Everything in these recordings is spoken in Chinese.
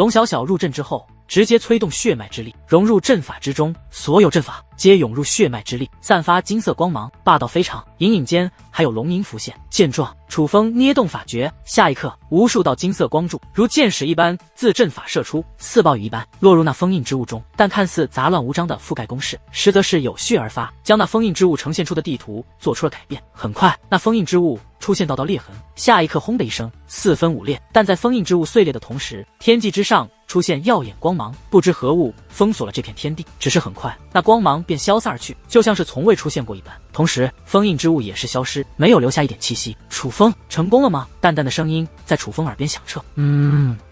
龙小小入阵之后，直接催动血脉之力融入阵法之中，所有阵法皆涌入血脉之力，散发金色光芒，霸道非常。隐隐间还有龙吟浮现。见状，楚风捏动法诀，下一刻，无数道金色光柱如箭矢一般自阵法射出，似暴雨一般落入那封印之物中。但看似杂乱无章的覆盖攻势，实则是有序而发，将那封印之物呈现出的地图做出了改变。很快，那封印之物出现道裂痕，下一刻轰的一声，四分五裂。但在封印之物碎裂的同时，天际之上出现耀眼光芒，不知何物封锁了这片天地。只是很快，那光芒便消散而去，就像是从未出现过一般。同时，封印之物也是消失，没有留下一点气息。楚风成功了吗？淡淡的声音在楚风耳边响彻。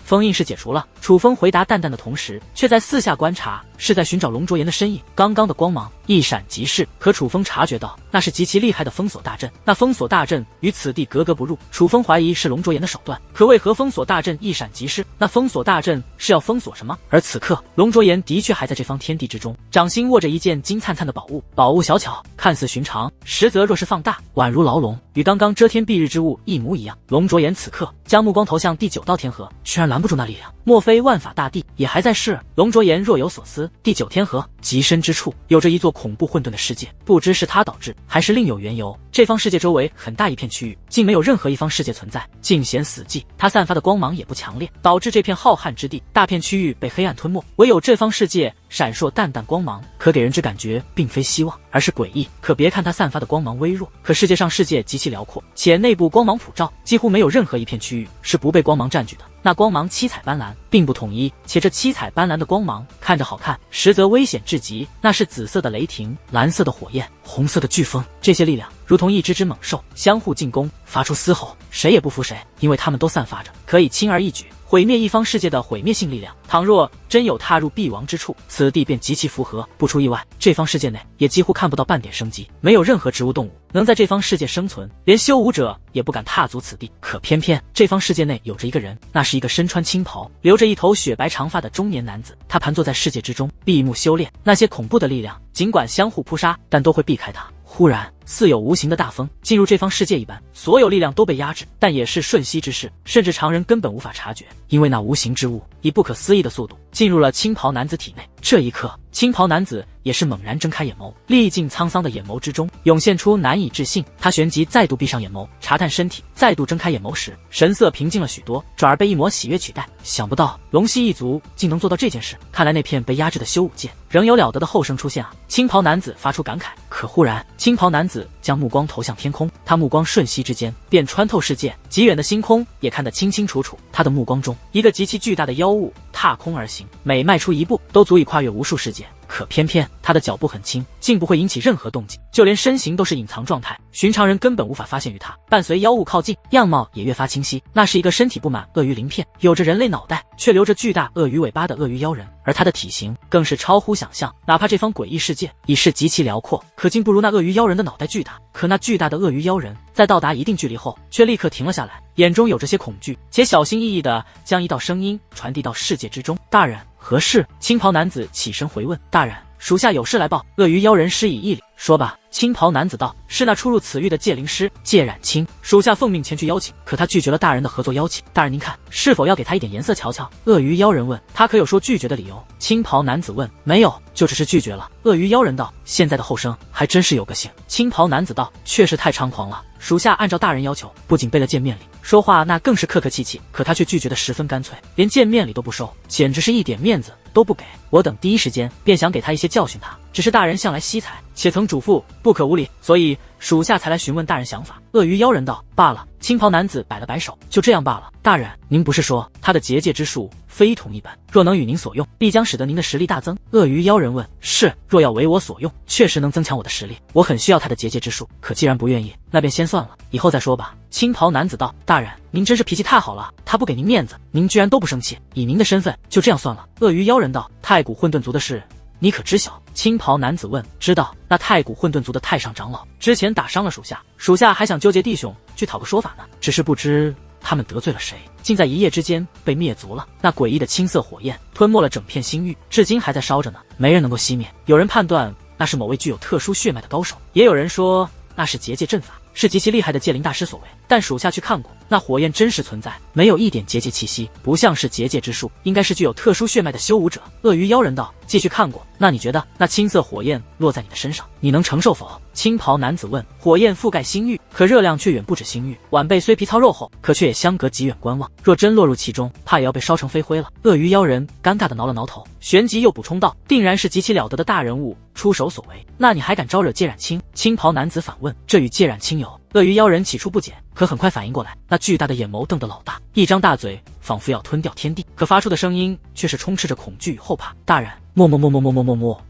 封印是解除了。楚风回答淡淡的同时，却在四下观察，是在寻找龙卓岩的身影。刚刚的光芒一闪即逝，可楚风察觉到那是极其厉害的封锁大阵，那封锁大阵与此地格格不入。楚风怀疑是龙卓岩的手段，可为何封锁大阵一闪即逝？那封锁大阵是要封锁什么？而此刻，龙卓岩的确还在这方天地之中，掌心握着一件金灿灿的宝物。宝物小巧，看似寻常，实则若是放大，宛如牢笼，与刚刚遮天蔽日之物一模一样。龙卓岩此刻将目光投向第9道天河，居然拦不住那力量。莫非万法大帝也还在世？龙卓岩若有所思，第9天河极深之处有着一座恐怖混沌的世界，不知是它导致，还是另有缘由。这方世界周围很大一片区域，竟没有任何一方世界存在，尽显死寂。它散发的光芒也不强烈，导致这片浩瀚之地大片区域被黑暗吞没，唯有这方世界闪烁淡淡光芒，可给人之感觉并非希望，而是诡异。可别看它散发的光芒微弱，可世界上世界极其辽阔，且内部光芒普照，几乎没有任何一片区域是不被光芒占据的。那光芒七彩斑斓，并不统一，且这七彩斑斓的光芒看着好看，实则危险至极。那是紫色的雷霆，蓝色的火焰，红色的飓风，这些力量如同一只只猛兽，相互进攻，发出嘶吼，谁也不服谁，因为他们都散发着可以轻而易举毁灭一方世界的毁灭性力量。倘若真有踏入必亡之处，此地便极其符合。不出意外，这方世界内也几乎看不到半点生机，没有任何植物动物能在这方世界生存，连修武者也不敢踏足此地。可偏偏这方世界内有着一个人，那是一个身穿青袍，留着一头雪白长发的中年男子。他盘坐在世界之中，闭目修炼，那些恐怖的力量尽管相互扑杀，但都会避开他。忽然，似有无形的大风进入这方世界一般，所有力量都被压制，但也是瞬息之事，甚至常人根本无法察觉，因为那无形之物以不可思议的速度进入了青袍男子体内。这一刻，青袍男子也是猛然睁开眼眸，历尽沧桑的眼眸之中涌现出难以置信。他旋即再度闭上眼眸，查探身体，再度睁开眼眸时，神色平静了许多，转而被一抹喜悦取代。想不到龙息一族竟能做到这件事，看来那片被压制的修武界仍有了得的后生出现啊！青袍男子发出感慨。可忽然，青袍男子将目光投向天空，他目光瞬息之间便穿透世界，极远的星空也看得清清楚楚。他的目光中，一个极其巨大的妖物踏空而行，每迈出一步都足以跨越无数世界。可偏偏他的脚步很轻，竟不会引起任何动静，就连身形都是隐藏状态，寻常人根本无法发现于他。伴随妖物靠近，样貌也越发清晰，那是一个身体布满鳄鱼鳞片，有着人类脑袋却留着巨大鳄鱼尾巴的鳄鱼妖人，而他的体型更是超乎想象。哪怕这方诡异世界已是极其辽阔，可竟不如那鳄鱼妖人的脑袋巨大。可那巨大的鳄鱼妖人在到达一定距离后，却立刻停了下来，眼中有着些恐惧，且小心翼翼地将一道声音传递到世界之中。大人，何事？青袍男子起身回问。大人，属下有事来报。鳄鱼妖人施以毅力。说吧。青袍男子道，是那出入此域的界灵师界染青，属下奉命前去邀请，可他拒绝了大人的合作邀请。大人您看，是否要给他一点颜色瞧瞧？鳄鱼妖人问。他可有说拒绝的理由？青袍男子问。没有，就只是拒绝了。鳄鱼妖人道，现在的后生还真是有个性。青袍男子道，确实太猖狂了，属下按照大人要求，不仅备了见面礼，说话那更是客客气气，可他却拒绝得十分干脆，连见面礼都不收，简直是一点面子都不给。我等第一时间便想给他一些教训他，只是大人向来惜才，且曾嘱咐不可无礼，所以属下才来询问大人想法。鳄鱼妖人道，罢了。青袍男子摆了摆手，就这样罢了。大人，您不是说他的结界之术非同一般，若能与您所用，必将使得您的实力大增？鳄鱼妖人问。是，若要为我所用，确实能增强我的实力，我很需要他的结界之术，可既然不愿意，那便先算了，以后再说吧。青袍男子道，大人，您真是脾气太好了，他不给您面子，您居然都不生气，以您的身份就这样算了。鳄鱼妖人道，太古混沌族的事你可知晓？青袍男子问。知道，那太古混沌族的太上长老之前打伤了属下，属下还想纠结弟兄去讨个说法呢，只是不知他们得罪了谁，竟在一夜之间被灭族了。那诡异的青色火焰吞没了整片星域，至今还在烧着呢，没人能够熄灭。有人判断那是某位具有特殊血脉的高手，也有人说那是结界阵法，是极其厉害的界灵大师所为，但属下去看过，那火焰真实存在，没有一点结界气息，不像是结界之术，应该是具有特殊血脉的修武者。鳄鱼妖人道：继续看过，那你觉得那青色火焰落在你的身上，你能承受否？青袍男子问。火焰覆盖星域，可热量却远不止星域。晚辈虽皮糙肉厚，可却也相隔极远观望，若真落入其中，怕也要被烧成飞灰了。鳄鱼妖人尴尬的挠了挠头，旋即又补充道：定然是极其了得的大人物出手所为，那你还敢招惹芥染青？青袍男子反问：这与芥染青有？鳄鱼妖人起初不解，可很快反应过来，那巨大的眼眸瞪得老大，一张大嘴仿佛要吞掉天地，可发出的声音却是充斥着恐惧与后怕。大人，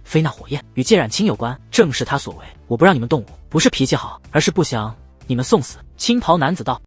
非那火焰与芥染青有关，正是他所为。我不让你们动武，不是脾气好，而是不想你们送死。青袍男子道：